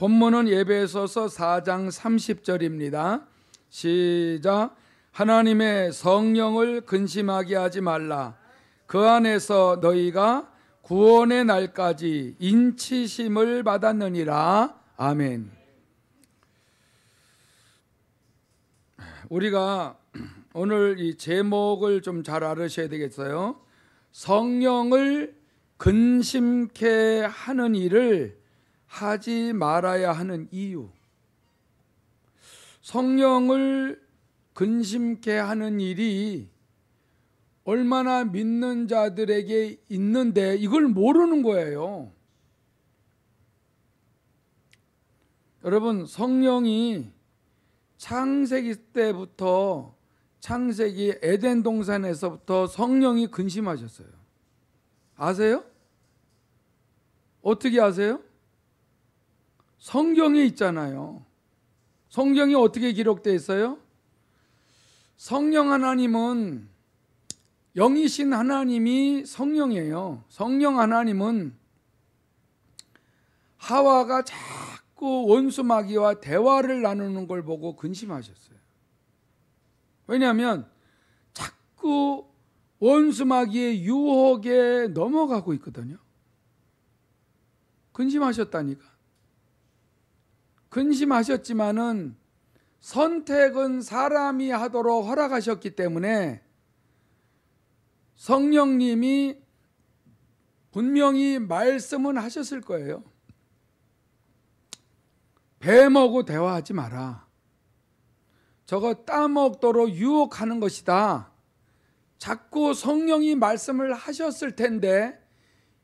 본문은 에베소서 4장 30절입니다. 시작. 하나님의 성령을 근심하게 하지 말라. 그 안에서 너희가 구원의 날까지 인치심을 받았느니라. 아멘. 우리가 오늘 이 제목을 좀 잘 알으셔야 되겠어요. 성령을 근심케 하는 일을 하지 말아야 하는 이유. 성령을 근심케 하는 일이 얼마나 믿는 자들에게 있는데 이걸 모르는 거예요. 여러분, 성령이 창세기 때부터, 창세기 에덴 동산에서부터 성령이 근심하셨어요. 아세요? 어떻게 아세요? 성경에 있잖아요. 성경이 어떻게 기록되어 있어요? 성령 하나님은, 영이신 하나님이 성령이에요. 성령 하나님은 하와가 자꾸 원수 마귀와 대화를 나누는 걸 보고 근심하셨어요. 왜냐하면 자꾸 원수 마귀의 유혹에 넘어가고 있거든요. 근심하셨다니까. 근심하셨지만은 선택은 사람이 하도록 허락하셨기 때문에 성령님이 분명히 말씀은 하셨을 거예요. 뱀하고 대화하지 마라. 저거 따먹도록 유혹하는 것이다. 자꾸 성령이 말씀을 하셨을 텐데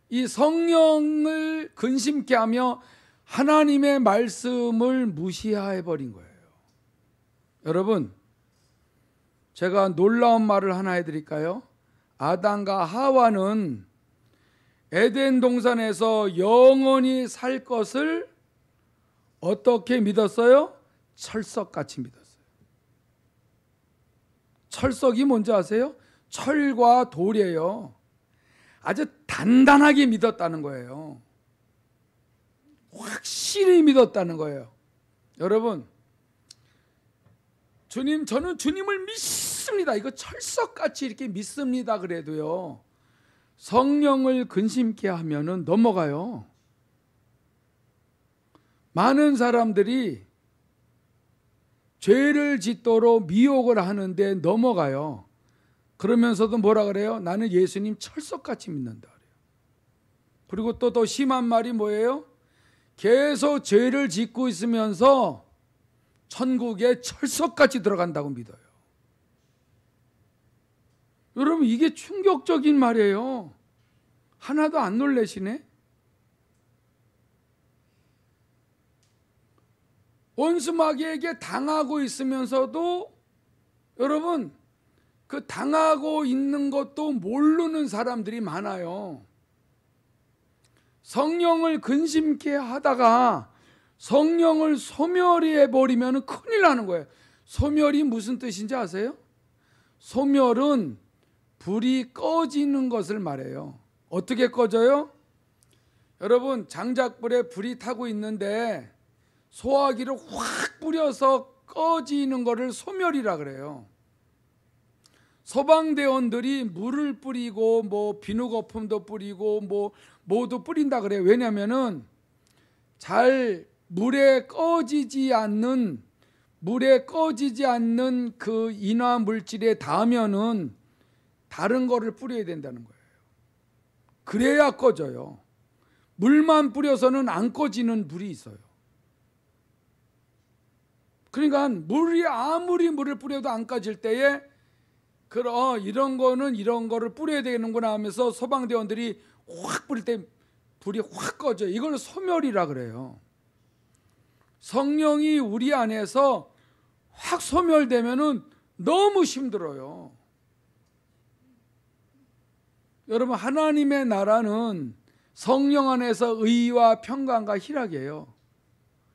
이 성령을 근심케 하며 하나님의 말씀을 무시해 버린 거예요. 여러분, 제가 놀라운 말을 하나 해드릴까요? 아담과 하와는 에덴 동산에서 영원히 살 것을 어떻게 믿었어요? 철석같이 믿었어요. 철석이 뭔지 아세요? 철과 돌이에요. 아주 단단하게 믿었다는 거예요. 확실히 믿었다는 거예요. 여러분, 주님, 저는 주님을 믿습니다. 이거 철석같이 이렇게 믿습니다. 그래도요, 성령을 근심케 하면은 넘어가요. 많은 사람들이 죄를 짓도록 미혹을 하는데 넘어가요. 그러면서도 뭐라 그래요? 나는 예수님 철석같이 믿는다 그래요. 그리고 또 더 심한 말이 뭐예요? 계속 죄를 짓고 있으면서 천국에 철석같이 들어간다고 믿어요. 여러분, 이게 충격적인 말이에요. 하나도 안 놀라시네? 원수 마귀에게 당하고 있으면서도 여러분, 그 당하고 있는 것도 모르는 사람들이 많아요. 성령을 근심케 하다가 성령을 소멸해 버리면 큰일 나는 거예요. 소멸이 무슨 뜻인지 아세요? 소멸은 불이 꺼지는 것을 말해요. 어떻게 꺼져요? 여러분, 장작불에 불이 타고 있는데 소화기를 확 뿌려서 꺼지는 것을 소멸이라 그래요. 소방대원들이 물을 뿌리고 뭐 비누거품도 뿌리고 뭐 모두 뿌린다 그래요. 왜냐면은 잘 물에 꺼지지 않는 그 인화 물질에 닿으면은 다른 거를 뿌려야 된다는 거예요. 그래야 꺼져요. 물만 뿌려서는 안 꺼지는 물이 있어요. 그러니까 물이 아무리 물을 뿌려도 안 꺼질 때에 이런 거는 이런 거를 뿌려야 되는구나 하면서 소방대원들이 확 뿌릴 때 불이 확 꺼져요. 이걸 소멸이라 그래요. 성령이 우리 안에서 확 소멸되면은 너무 힘들어요. 여러분, 하나님의 나라는 성령 안에서 의와 평강과 희락이에요.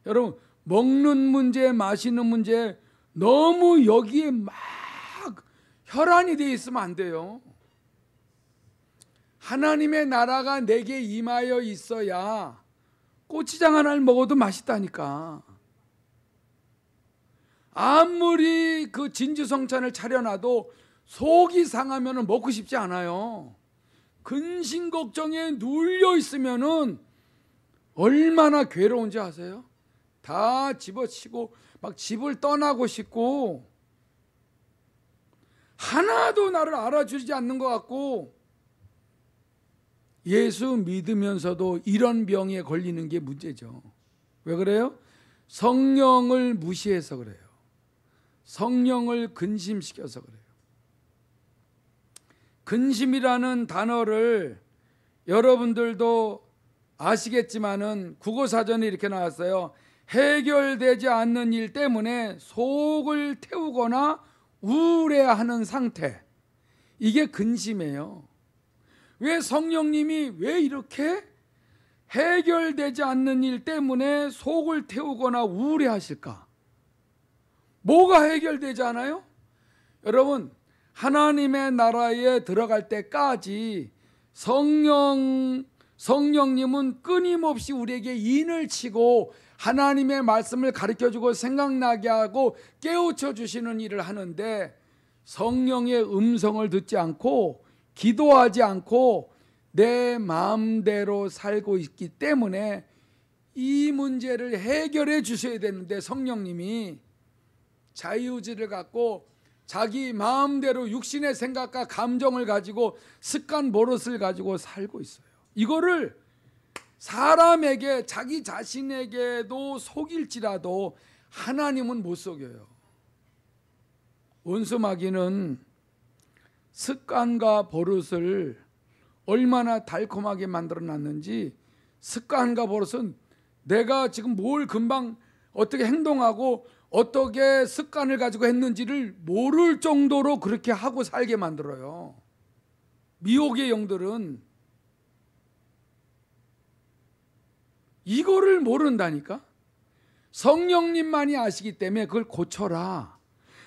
여러분, 먹는 문제, 마시는 문제 너무 여기에 막 혈안이 되어 있으면 안 돼요. 하나님의 나라가 내게 임하여 있어야 고추장 하나를 먹어도 맛있다니까. 아무리 그 진주성찬을 차려놔도 속이 상하면 먹고 싶지 않아요. 근심 걱정에 눌려 있으면은 얼마나 괴로운지 아세요? 다 집어치고 막 집을 떠나고 싶고, 하나도 나를 알아주지 않는 것 같고, 예수 믿으면서도 이런 병에 걸리는 게 문제죠. 왜 그래요? 성령을 무시해서 그래요. 성령을 근심시켜서 그래요. 근심이라는 단어를 여러분들도 아시겠지만은 국어사전에 이렇게 나왔어요. 해결되지 않는 일 때문에 속을 태우거나 우울해하는 상태. 이게 근심이에요. 왜 성령님이 왜 이렇게 해결되지 않는 일 때문에 속을 태우거나 우울해하실까? 뭐가 해결되지 않아요? 여러분, 하나님의 나라에 들어갈 때까지 성령님은 끊임없이 우리에게 인을 치고 하나님의 말씀을 가르쳐주고 생각나게 하고 깨우쳐 주시는 일을 하는데, 성령의 음성을 듣지 않고 기도하지 않고 내 마음대로 살고 있기 때문에 이 문제를 해결해 주셔야 되는데, 성령님이 자유의지를 갖고 자기 마음대로 육신의 생각과 감정을 가지고 습관 버릇을 가지고 살고 있어요. 이거를 사람에게, 자기 자신에게도 속일지라도 하나님은 못 속여요. 원수 마귀는 습관과 버릇을 얼마나 달콤하게 만들어 놨는지, 습관과 버릇은 내가 지금 뭘 금방 어떻게 행동하고 어떻게 습관을 가지고 했는지를 모를 정도로 그렇게 하고 살게 만들어요. 미혹의 영들은 이거를 모른다니까. 성령님만이 아시기 때문에 그걸 고쳐라.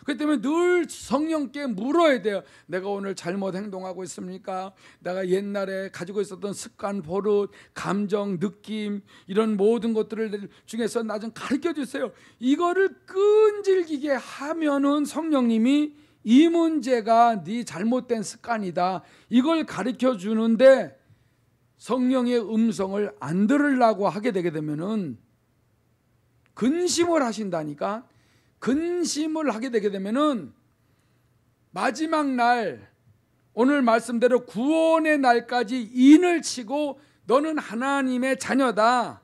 그렇기 때문에 늘 성령께 물어야 돼요. 내가 오늘 잘못 행동하고 있습니까? 내가 옛날에 가지고 있었던 습관, 버릇, 감정, 느낌, 이런 모든 것들을 중에서 나 좀 가르쳐 주세요. 이거를 끈질기게 하면은 성령님이 이 문제가 네 잘못된 습관이다, 이걸 가르쳐 주는데, 성령의 음성을 안 들으려고 하게 되게 되면은 근심을 하신다니까. 근심을 하게 되게 되면은 마지막 날, 오늘 말씀대로 구원의 날까지 인을 치고 너는 하나님의 자녀다,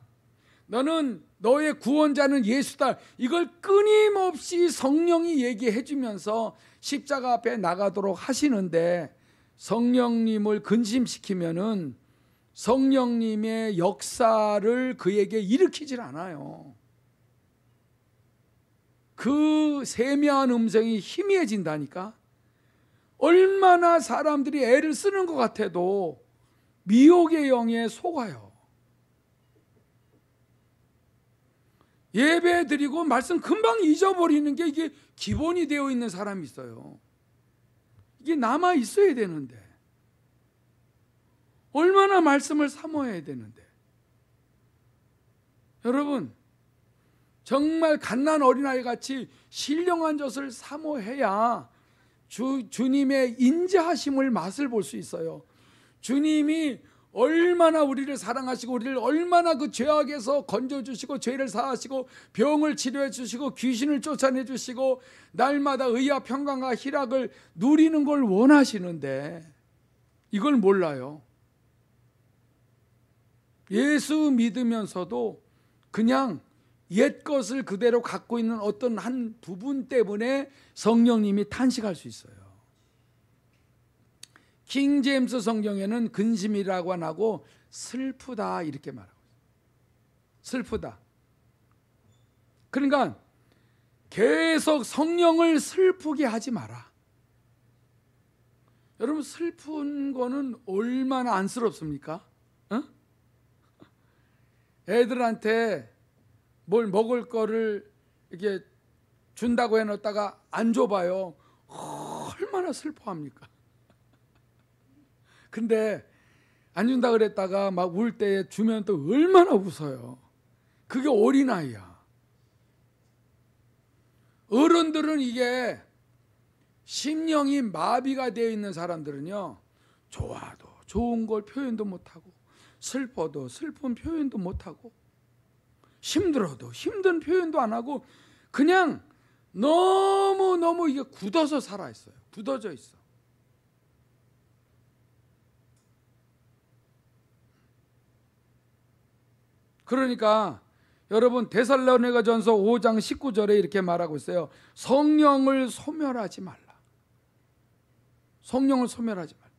너는 너의 구원자는 예수다, 이걸 끊임없이 성령이 얘기해 주면서 십자가 앞에 나가도록 하시는데, 성령님을 근심시키면은 성령님의 역사를 그에게 일으키질 않아요. 그 세미한 음성이 희미해진다니까. 얼마나 사람들이 애를 쓰는 것 같아도 미혹의 영에 속아요. 예배 드리고 말씀 금방 잊어버리는 게 이게 기본이 되어 있는 사람이 있어요. 이게 남아 있어야 되는데, 얼마나 말씀을 사모해야 되는데. 여러분, 정말 갓난 어린아이 같이 신령한 젖을 사모해야 주님의 인자하심을 맛을 볼 수 있어요. 주님이 얼마나 우리를 사랑하시고 우리를 얼마나 그 죄악에서 건져주시고 죄를 사하시고 병을 치료해 주시고 귀신을 쫓아내 주시고 날마다 의와 평강과 희락을 누리는 걸 원하시는데 이걸 몰라요. 예수 믿으면서도 그냥 옛 것을 그대로 갖고 있는 어떤 한 부분 때문에 성령님이 탄식할 수 있어요. 킹 제임스 성경에는 근심이라고 안 하고 슬프다 이렇게 말하고 있어요. 슬프다. 그러니까 계속 성령을 슬프게 하지 마라. 여러분, 슬픈 거는 얼마나 안쓰럽습니까? 어? 애들한테 뭘 먹을 거를 이렇게 준다고 해놓다가 안 줘봐요. 얼마나 슬퍼합니까? 근데 안 준다 그랬다가 막 울 때 주면 또 얼마나 웃어요. 그게 어린아이야. 어른들은 이게 심령이 마비가 되어 있는 사람들은요, 좋아도 좋은 걸 표현도 못하고, 슬퍼도 슬픈 표현도 못하고, 힘들어도 힘든 표현도 안 하고, 그냥 너무너무 이게 굳어서 살아있어요. 굳어져 있어. 그러니까 여러분, 데살로니가전서 5장 19절에 이렇게 말하고 있어요. 성령을 소멸하지 말라. 성령을 소멸하지 말라.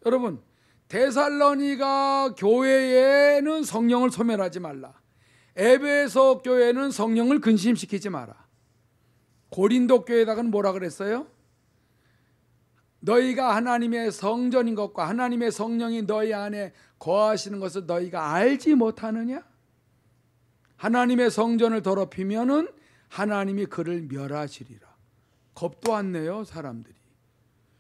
여러분, 데살로니가 교회에는 성령을 소멸하지 말라. 에베소 교회는 성령을 근심시키지 마라. 고린도 교회에다가는 뭐라 그랬어요? 너희가 하나님의 성전인 것과 하나님의 성령이 너희 안에 거하시는 것을 너희가 알지 못하느냐? 하나님의 성전을 더럽히면은 하나님이 그를 멸하시리라. 겁도 안 내요, 사람들이.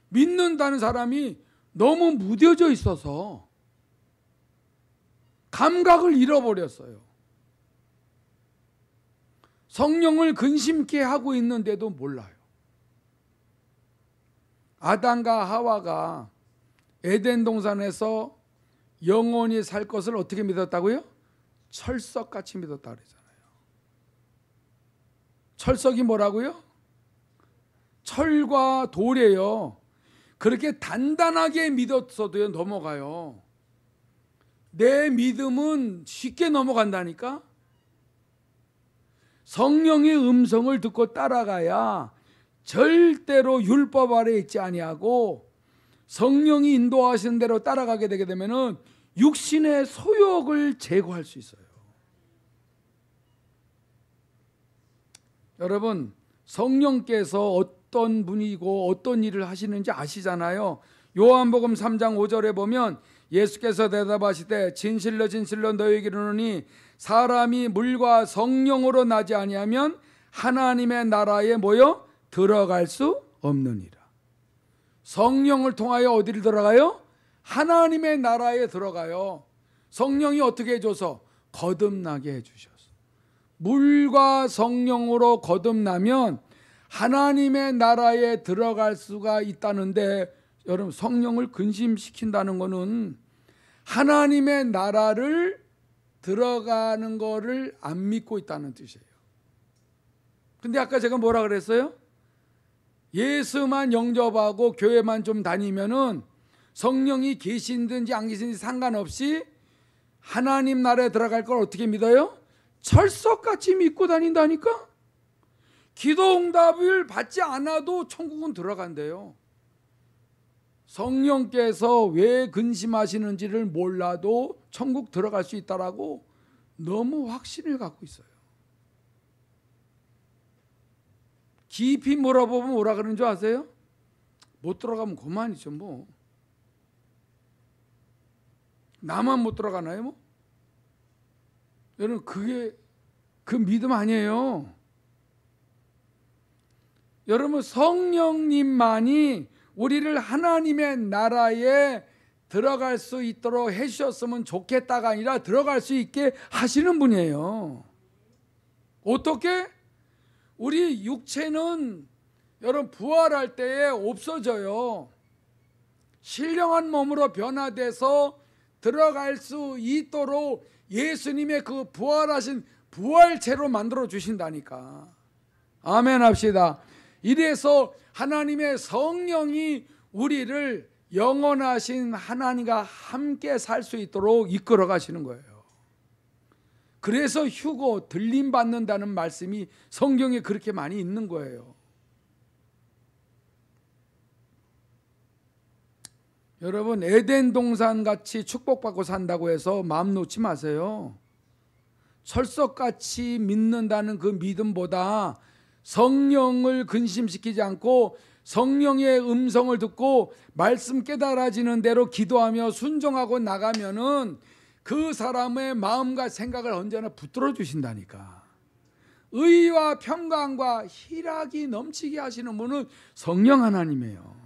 믿는다는 사람이 너무 무뎌져 있어서 감각을 잃어버렸어요. 성령을 근심케 하고 있는데도 몰라요. 아담과 하와가 에덴 동산에서 영원히 살 것을 어떻게 믿었다고요? 철석같이 믿었다 그러잖아요. 철석이 뭐라고요? 철과 돌이에요. 그렇게 단단하게 믿었어도요, 넘어가요. 내 믿음은 쉽게 넘어간다니까. 성령의 음성을 듣고 따라가야 절대로 율법 아래 있지 아니하고 성령이 인도하시는 대로 따라가게 되게 되면은 육신의 소욕을 제거할 수 있어요. 여러분, 성령께서 어떤 분이고 어떤 일을 하시는지 아시잖아요. 요한복음 3장 5절에 보면 예수께서 대답하시되 진실로 진실로 너희에게 이르노니 사람이 물과 성령으로 나지 아니하면 하나님의 나라에 모여 들어갈 수 없느니라. 성령을 통하여 어디를 들어가요? 하나님의 나라에 들어가요. 성령이 어떻게 해줘서? 거듭나게 해주셔서. 물과 성령으로 거듭나면 하나님의 나라에 들어갈 수가 있다는데, 여러분, 성령을 근심시킨다는 것은 하나님의 나라를 들어가는 거를 안 믿고 있다는 뜻이에요. 근데 아까 제가 뭐라 그랬어요? 예수만 영접하고 교회만 좀 다니면은 성령이 계신든지 안 계신든지 상관없이 하나님 나라에 들어갈 걸 어떻게 믿어요? 철석같이 믿고 다닌다니까? 기도 응답을 받지 않아도 천국은 들어간대요. 성령께서 왜 근심하시는지를 몰라도 천국 들어갈 수 있다라고 너무 확신을 갖고 있어요. 깊이 물어보면 뭐라 그러는 줄 아세요? 못 들어가면 그만이죠 뭐. 나만 못 들어가나요 뭐? 여러분, 그게 그 믿음 아니에요. 여러분, 성령님만이 우리를 하나님의 나라에 들어갈 수 있도록 해주셨으면 좋겠다가 아니라 들어갈 수 있게 하시는 분이에요. 어떻게? 우리 육체는 여러분 부활할 때에 없어져요. 신령한 몸으로 변화돼서 들어갈 수 있도록 예수님의 그 부활하신 부활체로 만들어 주신다니까. 아멘 합시다. 이래서 하나님의 성령이 우리를 영원하신 하나님과 함께 살 수 있도록 이끌어 가시는 거예요. 그래서 휴고 들림 받는다는 말씀이 성경에 그렇게 많이 있는 거예요. 여러분, 에덴 동산 같이 축복받고 산다고 해서 마음 놓지 마세요. 철석같이 믿는다는 그 믿음보다 성령을 근심시키지 않고 성령의 음성을 듣고 말씀 깨달아지는 대로 기도하며 순종하고 나가면은 그 사람의 마음과 생각을 언제나 붙들어 주신다니까. 의와 평강과 희락이 넘치게 하시는 분은 성령 하나님이에요.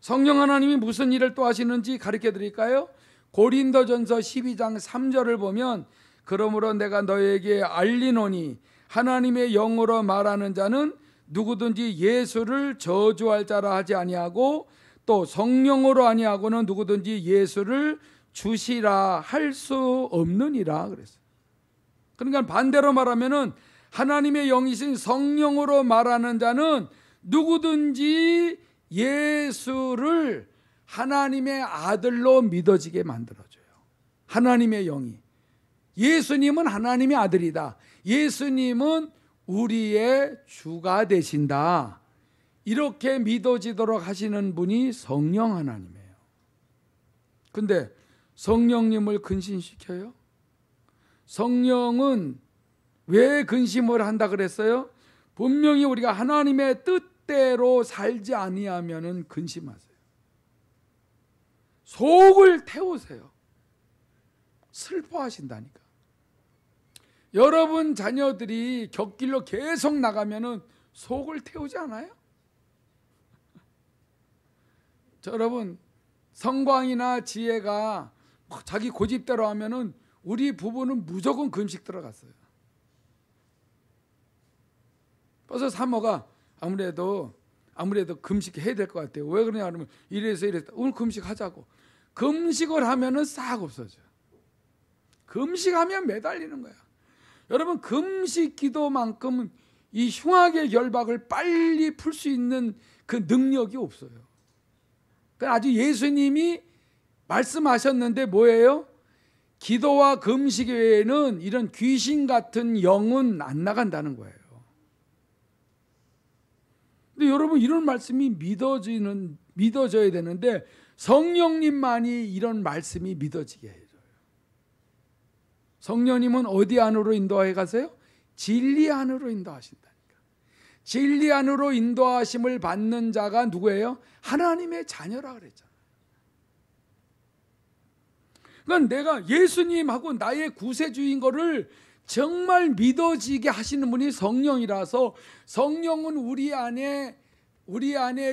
성령 하나님이 무슨 일을 또 하시는지 가르쳐 드릴까요? 고린도전서 12장 3절을 보면 그러므로 내가 너에게 알리노니 하나님의 영으로 말하는 자는 누구든지 예수를 저주할 자라 하지 아니하고 또 성령으로 아니하고는 누구든지 예수를 주시라 할 수 없느니라 그랬어요. 그러니까 반대로 말하면은 하나님의 영이신 성령으로 말하는 자는 누구든지 예수를 하나님의 아들로 믿어지게 만들어줘요. 하나님의 영이. 예수님은 하나님의 아들이다. 예수님은 우리의 주가 되신다. 이렇게 믿어지도록 하시는 분이 성령 하나님이에요. 근데 성령님을 근심시켜요? 성령은 왜 근심을 한다 그랬어요? 분명히 우리가 하나님의 뜻대로 살지 아니하면은 근심하세요. 속을 태우세요. 슬퍼하신다니까. 여러분 자녀들이 곁길로 계속 나가면은 속을 태우지 않아요? 여러분 성광이나 지혜가 자기 고집대로 하면은 우리 부부는 무조건 금식 들어갔어요. 그래서 사모가 아무래도 금식 해야 될 것 같아요. 왜 그러냐 그러면 이래서 오늘 금식 하자고. 금식을 하면은 싹 없어져요. 금식하면 매달리는 거야. 여러분 금식 기도만큼 이 흉악의 결박을 빨리 풀 수 있는 그 능력이 없어요. 아주 예수님이 말씀하셨는데 뭐예요? 기도와 금식 외에는 이런 귀신 같은 영은 안 나간다는 거예요. 근데 여러분 이런 말씀이 믿어져야 되는데 성령님만이 이런 말씀이 믿어지게 해줘요. 성령님은 어디 안으로 인도해 가세요? 진리 안으로 인도하신다니까. 진리 안으로 인도하심을 받는 자가 누구예요? 하나님의 자녀라 그랬잖아요. 그러니까 내가 예수님하고 나의 구세주인 거를 정말 믿어지게 하시는 분이 성령이라서 성령은 우리 안에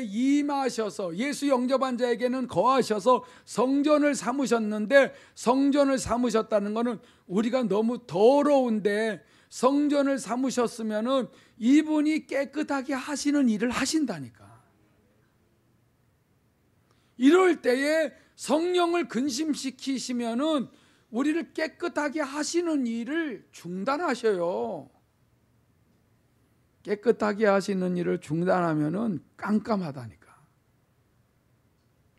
임하셔서 예수 영접한 자에게는 거하셔서 성전을 삼으셨는데 성전을 삼으셨다는 것은 우리가 너무 더러운데 성전을 삼으셨으면은 이분이 깨끗하게 하시는 일을 하신다니까. 이럴 때에 성령을 근심시키시면은 우리를 깨끗하게 하시는 일을 중단하셔요. 깨끗하게 하시는 일을 중단하면은 깜깜하다니까.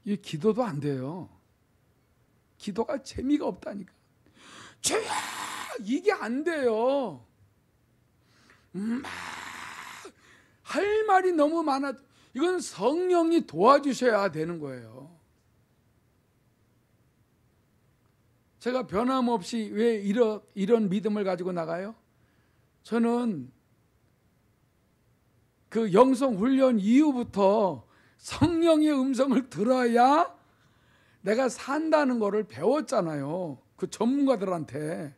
이 기도도 안 돼요. 기도가 재미가 없다니까. 주여 이게 안 돼요. 할 말이 너무 많아. 이건 성령이 도와주셔야 되는 거예요. 제가 변함없이 왜 이런 믿음을 가지고 나가요? 저는 그 영성 훈련 이후부터 성령의 음성을 들어야 내가 산다는 거를 배웠잖아요. 그 전문가들한테.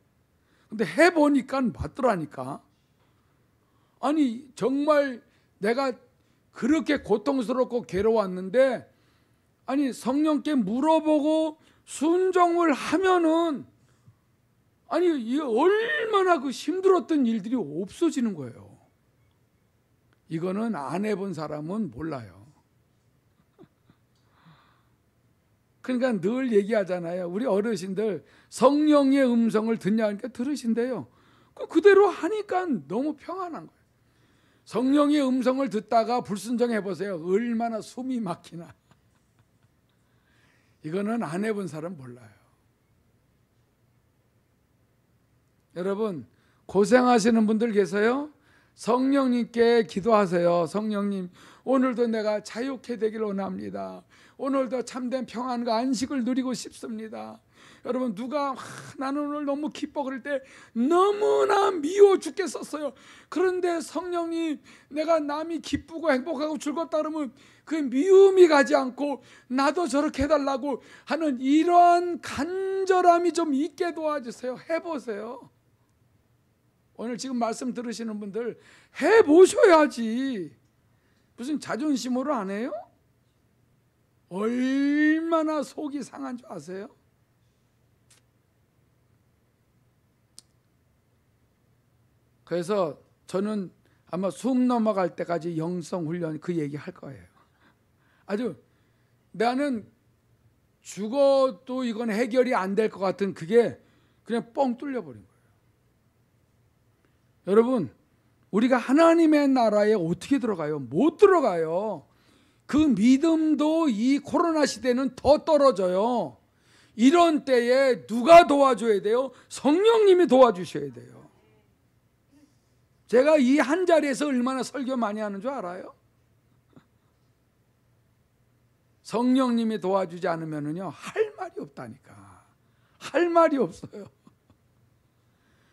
근데 해보니까 맞더라니까. 아니 정말 내가 그렇게 고통스럽고 괴로웠는데 아니 성령께 물어보고 순종을 하면은 아니 이게 얼마나 그 힘들었던 일들이 없어지는 거예요. 이거는 안 해본 사람은 몰라요. 그러니까 늘 얘기하잖아요. 우리 어르신들 성령의 음성을 듣냐 하니까 들으신대요. 그대로 하니까 너무 평안한 거예요. 성령의 음성을 듣다가 불순종해 보세요. 얼마나 숨이 막히나. 이거는 안 해본 사람 몰라요. 여러분 고생하시는 분들 계세요? 성령님께 기도하세요. 성령님 오늘도 내가 자유케 되기를 원합니다. 오늘도 참된 평안과 안식을 누리고 싶습니다. 여러분 누가 나는 오늘 너무 기뻐 그럴 때 너무나 미워 죽겠었어요. 그런데 성령님 내가 남이 기쁘고 행복하고 즐겁다 그러면 그 미움이 가지 않고 나도 저렇게 해달라고 하는 이러한 간절함이 좀 있게 도와주세요. 해보세요. 오늘 지금 말씀 들으시는 분들 해보셔야지. 무슨 자존심으로 안 해요? 얼마나 속이 상한 줄 아세요? 그래서 저는 아마 숨 넘어갈 때까지 영성 훈련 그 얘기 할 거예요. 아주 나는 죽어도 이건 해결이 안 될 것 같은 그게 그냥 뻥 뚫려버린 거예요. 여러분, 우리가 하나님의 나라에 어떻게 들어가요? 못 들어가요. 그 믿음도 이 코로나 시대는 더 떨어져요. 이런 때에 누가 도와줘야 돼요? 성령님이 도와주셔야 돼요. 제가 이 한 자리에서 얼마나 설교 많이 하는 줄 알아요? 성령님이 도와주지 않으면요 할 말이 없다니까. 할 말이 없어요.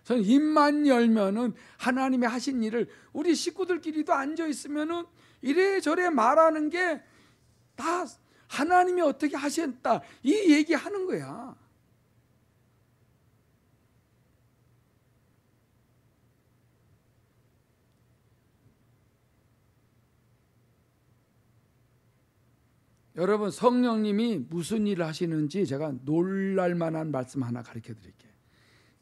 저는 입만 열면은 하나님이 하신 일을 우리 식구들끼리도 앉아 있으면은 이래저래 말하는 게 다 하나님이 어떻게 하셨다 이 얘기하는 거야. 여러분, 성령님이 무슨 일을 하시는지 제가 놀랄 만한 말씀 하나 가르쳐 드릴게요.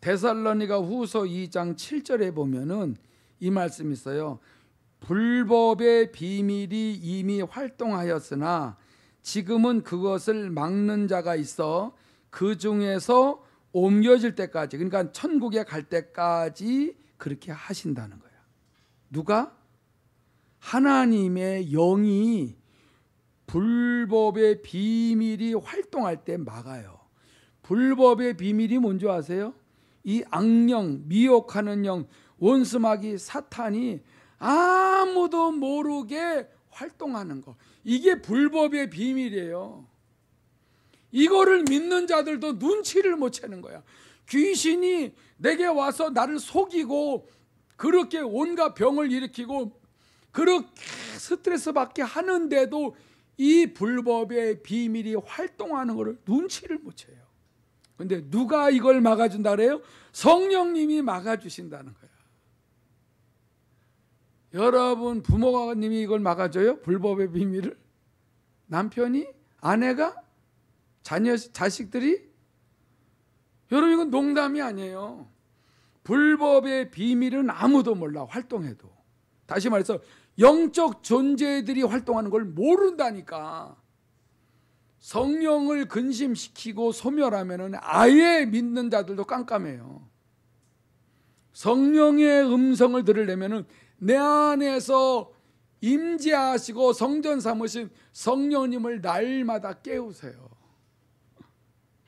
데살로니가 후서 2장 7절에 보면은 이 말씀이 있어요. 불법의 비밀이 이미 활동하였으나 지금은 그것을 막는 자가 있어 그 중에서 옮겨질 때까지, 그러니까 천국에 갈 때까지 그렇게 하신다는 거야. 누가? 하나님의 영이 불법의 비밀이 활동할 때 막아요. 불법의 비밀이 뭔지 아세요? 이 악령, 미혹하는 영, 원수마귀 사탄이 아무도 모르게 활동하는 거. 이게 불법의 비밀이에요. 이거를 믿는 자들도 눈치를 못 채는 거야. 귀신이 내게 와서 나를 속이고 그렇게 온갖 병을 일으키고 그렇게 스트레스 받게 하는데도 이 불법의 비밀이 활동하는 것을 눈치를 못 채요. 그런데 누가 이걸 막아준다 그래요? 성령님이 막아주신다는 거야. 여러분, 부모님이 이걸 막아줘요? 불법의 비밀을? 남편이? 아내가? 자식들이? 여러분, 이건 농담이 아니에요. 불법의 비밀은 아무도 몰라, 활동해도. 다시 말해서 영적 존재들이 활동하는 걸 모른다니까. 성령을 근심시키고 소멸하면 아예 믿는 자들도 깜깜해요. 성령의 음성을 들으려면 내 안에서 임재하시고 성전 삼으신 성령님을 날마다 깨우세요.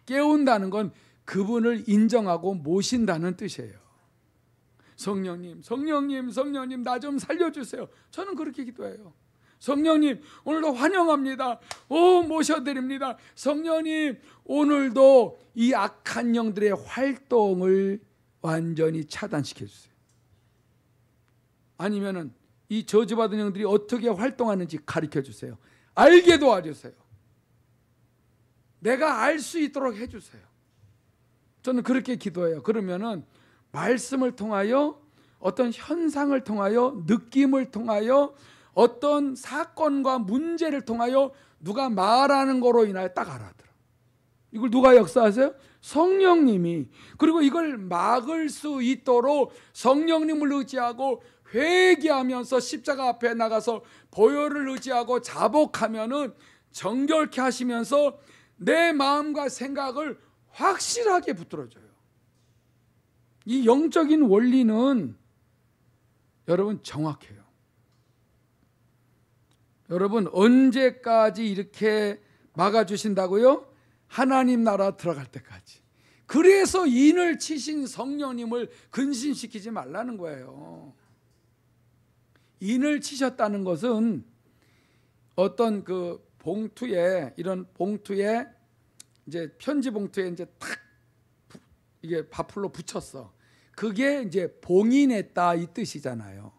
깨운다는 건 그분을 인정하고 모신다는 뜻이에요. 성령님, 성령님, 성령님 나 좀 살려주세요. 저는 그렇게 기도해요. 성령님 오늘도 환영합니다. 모셔드립니다. 성령님 오늘도 이 악한 영들의 활동을 완전히 차단시켜 주세요. 아니면은 이 저주받은 영들이 어떻게 활동하는지 가르쳐 주세요. 알게 도와주세요. 내가 알 수 있도록 해주세요. 저는 그렇게 기도해요. 그러면은 말씀을 통하여 어떤 현상을 통하여 느낌을 통하여 어떤 사건과 문제를 통하여 누가 말하는 거로 인하여 딱 알아들어. 이걸 누가 역사하세요? 성령님이. 그리고 이걸 막을 수 있도록 성령님을 의지하고 회개하면서 십자가 앞에 나가서 보혈을 의지하고 자복하면은 정결케 하시면서 내 마음과 생각을 확실하게 붙들어줘요. 이 영적인 원리는 여러분 정확해요. 여러분 언제까지 이렇게 막아주신다고요? 하나님 나라 들어갈 때까지. 그래서 인을 치신 성령님을 근신시키지 말라는 거예요. 인을 치셨다는 것은 어떤 그 봉투에, 이런 봉투에 이제 편지 봉투에 이제 탁 이게 바풀로 붙였어. 그게 이제 봉인했다 이 뜻이잖아요.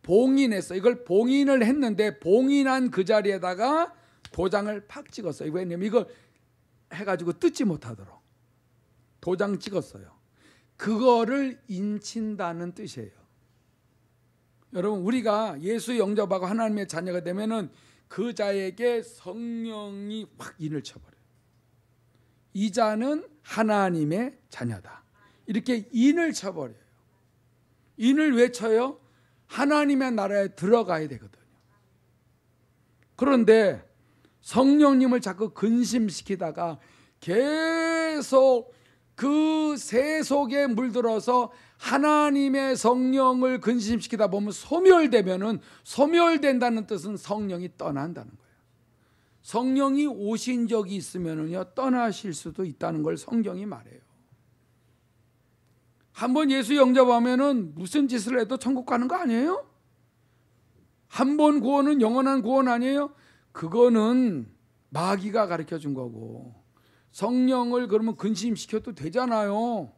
봉인했어. 이걸 봉인을 했는데 봉인한 그 자리에다가 도장을 팍 찍었어요. 왜냐면 이걸 해가지고 뜯지 못하도록 도장 찍었어요. 그거를 인친다는 뜻이에요. 여러분 우리가 예수 영접하고 하나님의 자녀가 되면은 그 자에게 성령이 확 인을 쳐버려요. 이 자는 하나님의 자녀다. 이렇게 인을 쳐버려요. 인을 외쳐요? 하나님의 나라에 들어가야 되거든요. 그런데 성령님을 자꾸 근심시키다가 계속 그 새 속에 물들어서 하나님의 성령을 근심시키다 보면 소멸되면은, 소멸된다는 뜻은 성령이 떠난다는 거예요. 성령이 오신 적이 있으면은요, 떠나실 수도 있다는 걸 성경이 말해요. 한번 예수 영접하면은 무슨 짓을 해도 천국 가는 거 아니에요? 한 번 구원은 영원한 구원 아니에요? 그거는 마귀가 가르쳐 준 거고, 성령을 그러면 근심시켜도 되잖아요.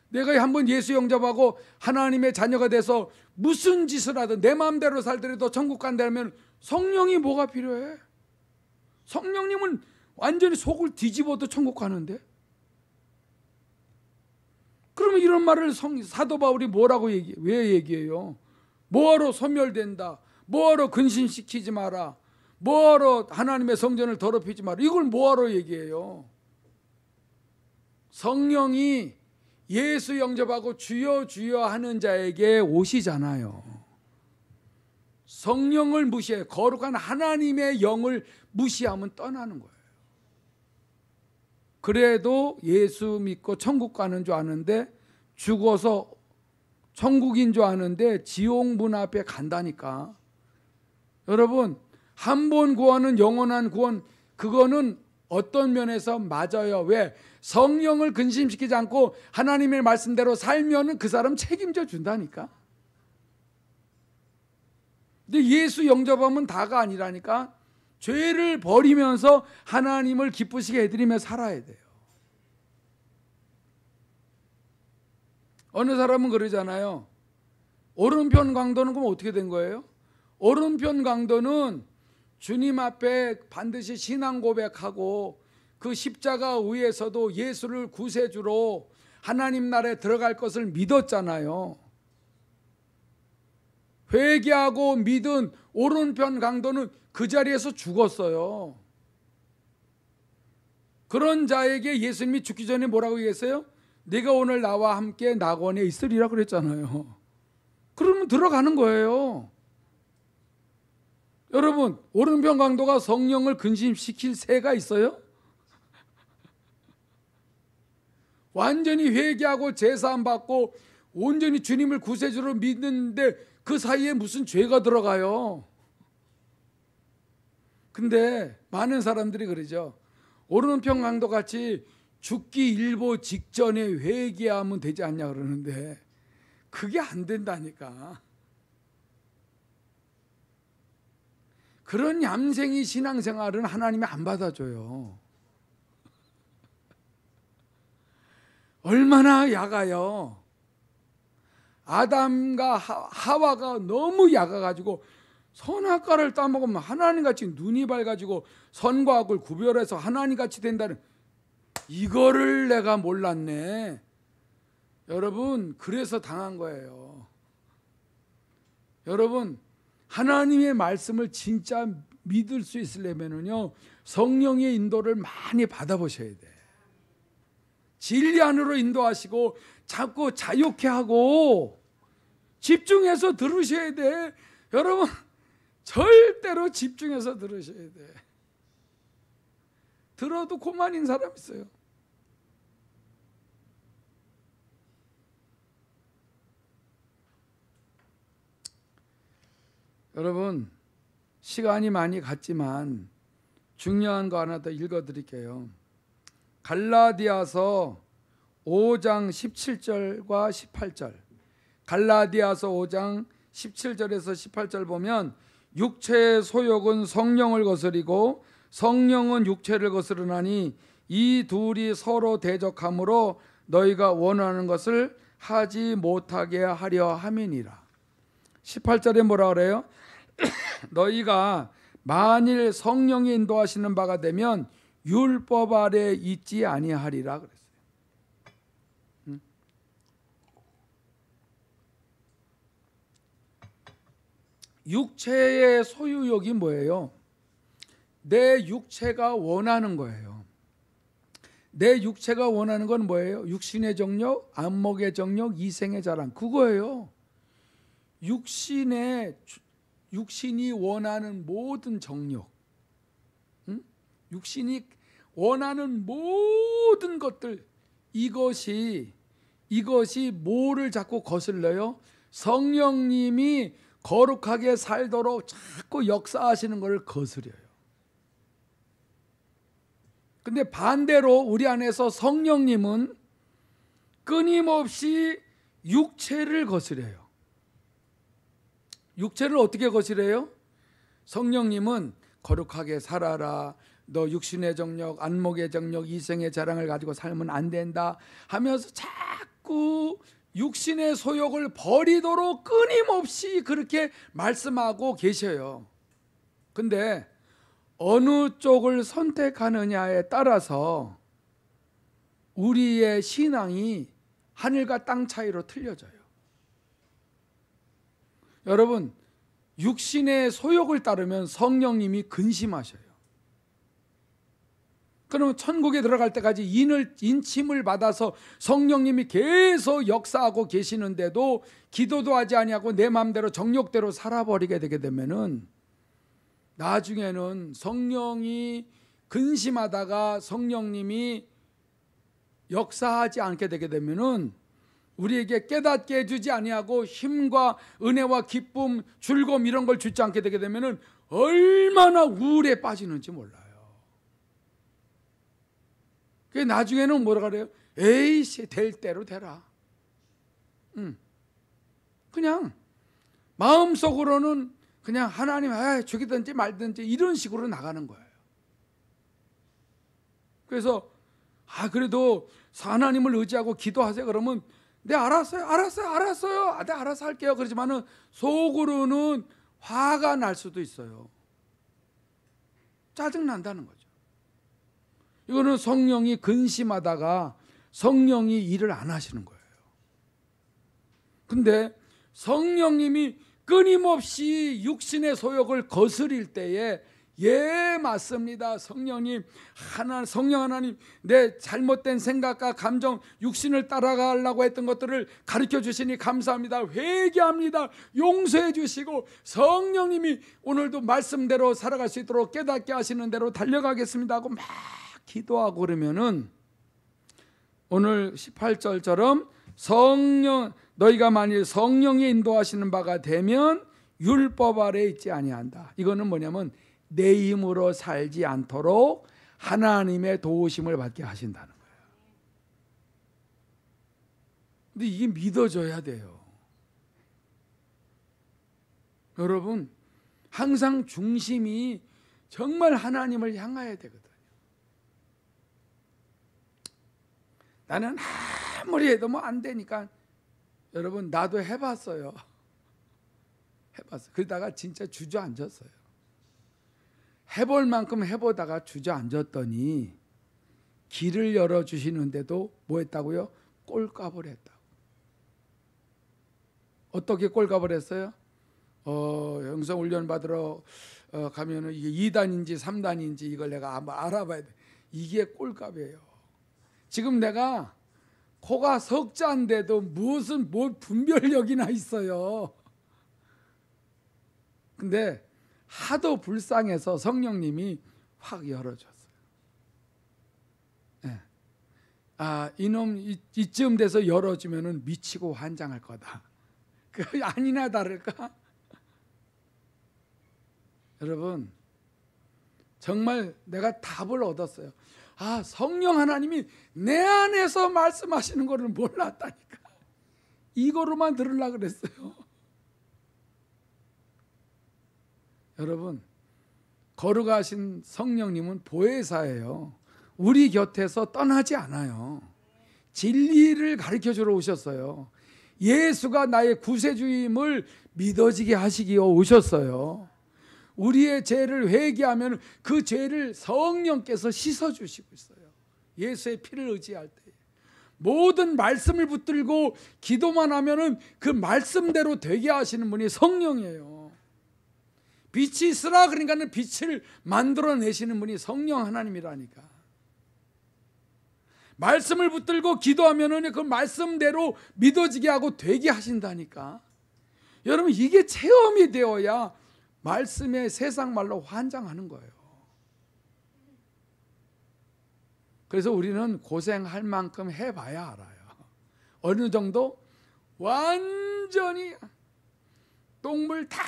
내가 한번 예수 영접하고 하나님의 자녀가 돼서 무슨 짓을 하든 내 마음대로 살더라도 천국 간다면 성령이 뭐가 필요해? 성령님은 완전히 속을 뒤집어도 천국 가는데. 그러면 이런 말을 사도 바울이 뭐라고 왜 얘기해요? 뭐하러 소멸된다, 뭐하러 근심시키지 마라, 뭐하러 하나님의 성전을 더럽히지 마라, 이걸 뭐하러 얘기해요? 성령이 예수 영접하고 주여 주여 하는 자에게 오시잖아요. 성령을 무시해 거룩한 하나님의 영을 무시하면 떠나는 거예요. 그래도 예수 믿고 천국 가는 줄 아는데, 죽어서 천국인 줄 아는데 지옥문 앞에 간다니까. 여러분, 한 번 구원은 영원한 구원, 그거는 어떤 면에서 맞아요. 왜? 성령을 근심시키지 않고 하나님의 말씀대로 살면은 그 사람 책임져 준다니까. 근데 예수 영접하면 다가 아니라니까. 죄를 버리면서 하나님을 기쁘시게 해드리며 살아야 돼요. 어느 사람은 그러잖아요. 오른편 강도는 그럼 어떻게 된 거예요? 오른편 강도는 주님 앞에 반드시 신앙 고백하고 그 십자가 위에서도 예수를 구세주로 하나님 나라에 들어갈 것을 믿었잖아요. 회개하고 믿은 오른편 강도는 그 자리에서 죽었어요. 그런 자에게 예수님이 죽기 전에 뭐라고 얘기했어요? 네가 오늘 나와 함께 낙원에 있으리라 그랬잖아요. 그러면 들어가는 거예요. 여러분, 오른편 강도가 성령을 근심시킬 새가 있어요? 완전히 회개하고 제사함 받고 온전히 주님을 구세주로 믿는데 그 사이에 무슨 죄가 들어가요? 근데 많은 사람들이 그러죠. 오른편 강도 같이 죽기 일보 직전에 회개하면 되지 않냐 그러는데 그게 안 된다니까. 그런 얌생이 신앙생활은 하나님이 안 받아줘요. 얼마나 약아요. 아담과 하와가 너무 약아가지고 선악과를 따먹으면 하나님같이 눈이 밝아지고 선과 악을 구별해서 하나님같이 된다는, 이거를 내가 몰랐네. 여러분, 그래서 당한 거예요. 여러분, 하나님의 말씀을 진짜 믿을 수 있으려면요, 성령의 인도를 많이 받아보셔야 돼. 진리 안으로 인도하시고 자꾸 자유케 하고 집중해서 들으셔야 돼. 여러분, 절대로 집중해서 들으셔야 돼. 들어도 고만인 사람 있어요. 여러분, 시간이 많이 갔지만 중요한 거 하나 더 읽어드릴게요. 갈라디아서 5장 17절과 18절. 갈라디아서 5장 17절에서 18절 보면 육체의 소욕은 성령을 거스리고 성령은 육체를 거스르나니 이 둘이 서로 대적하므로 너희가 원하는 것을 하지 못하게 하려 함이니라. 18절에 뭐라 그래요? 너희가 만일 성령이 인도하시는 바가 되면 율법 아래 있지 아니하리라 그랬어요. 육체의 소유욕이 뭐예요? 내 육체가 원하는 거예요. 내 육체가 원하는 건 뭐예요? 육신의 정욕, 안목의 정욕, 이생의 자랑, 그거예요. 육신이 원하는 모든 정욕, 육신이 원하는 모든 것들, 이것이 뭐를 자꾸 거슬러요? 성령님이 거룩하게 살도록 자꾸 역사하시는 것을 거스려요. 근데 반대로 우리 안에서 성령님은 끊임없이 육체를 거스려요. 육체를 어떻게 거스려요? 성령님은 거룩하게 살아라, 너 육신의 정욕, 안목의 정욕, 이생의 자랑을 가지고 살면 안 된다 하면서 자꾸 육신의 소욕을 버리도록 끊임없이 그렇게 말씀하고 계셔요. 근데 어느 쪽을 선택하느냐에 따라서 우리의 신앙이 하늘과 땅 차이로 틀려져요. 여러분, 육신의 소욕을 따르면 성령님이 근심하셔요. 그러면 천국에 들어갈 때까지 인침을 받아서 성령님이 계속 역사하고 계시는데도 기도도 하지 아니하고 내 마음대로 정욕대로 살아버리게 되게 되면은 나중에는 성령이 근심하다가 성령님이 역사하지 않게 되게 되면은 우리에게 깨닫게 해주지 아니하고 힘과 은혜와 기쁨, 즐거움 이런 걸 주지 않게 되게 되면은 얼마나 우울에 빠지는지 몰라요. 그 나중에는 뭐라 그래요? 에이씨, 될 대로 되라. 그냥 마음속으로는 그냥 하나님 죽이든지 말든지 이런 식으로 나가는 거예요. 그래서 그래도 하나님을 의지하고 기도하세요. 그러면 네, 알았어요. 네, 알아서 할게요. 그렇지만은 속으로는 화가 날 수도 있어요. 짜증 난다는 거죠. 이거는 성령이 근심하다가 성령이 일을 안 하시는 거예요. 근데 성령님이 끊임없이 육신의 소욕을 거스릴 때에 맞습니다. 성령 하나님, 내 잘못된 생각과 감정, 육신을 따라가려고 했던 것들을 가르쳐 주시니 감사합니다. 회개합니다. 용서해 주시고 성령님이 오늘도 말씀대로 살아갈 수 있도록 깨닫게 하시는 대로 달려가겠습니다 하고 막 기도하고 그러면은 오늘 18절처럼 너희가 만일 성령이 인도하시는 바가 되면 율법 아래 있지 아니한다. 이거는 뭐냐면 내 힘으로 살지 않도록 하나님의 도우심을 받게 하신다는 거예요. 근데 이게 믿어져야 돼요. 여러분, 항상 중심이 정말 하나님을 향해야 되거든요. 나는 아무리 해도 뭐 안 되니까, 여러분, 나도 해봤어요. 그러다가 진짜 주저앉았어요. 해볼 만큼 해보다가 주저앉았더니 길을 열어주시는데도 뭐 했다고요? 꼴값을 했다고. 어떻게 꼴값을 했어요? 영성 훈련 받으러 가면은 이게 2단인지 3단인지 이걸 내가 한번 알아봐야 돼. 이게 꼴값이에요. 지금 내가 코가 석자인데도 무슨 분별력이나 있어요. 근데 하도 불쌍해서 성령님이 확 열어줬어요. 네. 이놈 이쯤 돼서 열어주면은 미치고 환장할 거다. 그 아니나 다를까? 여러분, 정말 내가 답을 얻었어요. 성령 하나님이 내 안에서 말씀하시는 거를 몰랐다니까. 이거로만 들으려고 그랬어요. 여러분, 거룩하신 성령님은 보혜사예요. 우리 곁에서 떠나지 않아요. 진리를 가르쳐주러 오셨어요. 예수가 나의 구세주임을 믿어지게 하시기 위해 오셨어요. 우리의 죄를 회개하면 그 죄를 성령께서 씻어주시고 있어요. 예수의 피를 의지할 때 모든 말씀을 붙들고 기도만 하면은 그 말씀대로 되게 하시는 분이 성령이에요. 빛이 있으라 그러니까는 빛을 만들어내시는 분이 성령 하나님이라니까. 말씀을 붙들고 기도하면은 그 말씀대로 믿어지게 하고 되게 하신다니까. 여러분 이게 체험이 되어야 말씀에 세상 말로 환장하는 거예요. 그래서 우리는 고생할 만큼 해봐야 알아요. 어느 정도 완전히 똥물 다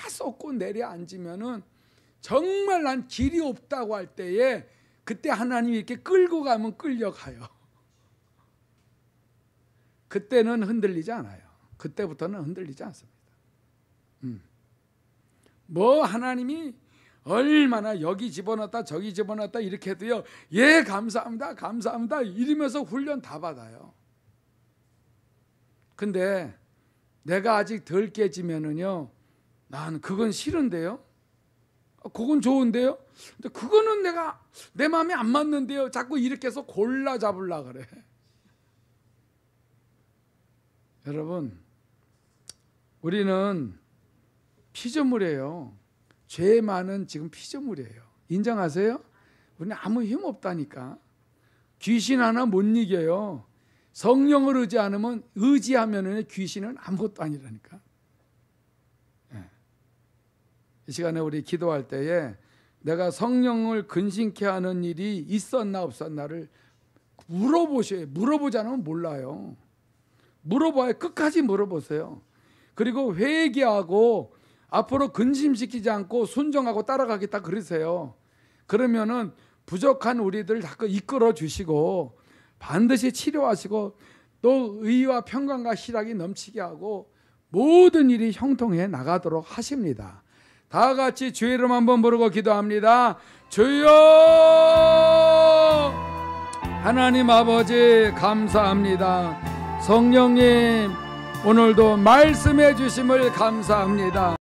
쏟고 내려앉으면은 정말 난 길이 없다고 할 때에 그때 하나님이 이렇게 끌고 가면 끌려가요. 그때는 흔들리지 않아요. 그때부터는 흔들리지 않습니다. 뭐 하나님이 얼마나 여기 집어넣었다 저기 집어넣었다 이렇게 해도요, 예 감사합니다 감사합니다 이러면서 훈련 다 받아요. 근데 내가 아직 덜 깨지면은요, 난 그건 싫은데요, 그건 좋은데요, 근데 그거는 내가 내 마음에 안 맞는데요, 자꾸 이렇게 해서 골라 잡으려고 그래. 여러분, 우리는 피조물이에요. 죄 많은 지금 피조물이에요. 인정하세요? 우리는 아무 힘 없다니까. 귀신 하나 못 이겨요. 성령을 의지하면 귀신은 아무것도 아니라니까. 이 시간에 우리 기도할 때에 내가 성령을 근심케 하는 일이 있었나 없었나를 물어보셔요. 물어보지 않으면 몰라요. 물어봐야 끝까지 물어보세요. 그리고 회개하고 앞으로 근심시키지 않고 순종하고 따라가겠다 그러세요. 그러면은 부족한 우리들 자꾸 이끌어 주시고 반드시 치료하시고 또 의와 평강과 희락이 넘치게 하고 모든 일이 형통해 나가도록 하십니다. 다 같이 주의 이름 한번 부르고 기도합니다. 주여! 하나님 아버지 감사합니다. 성령님 오늘도 말씀해 주심을 감사합니다.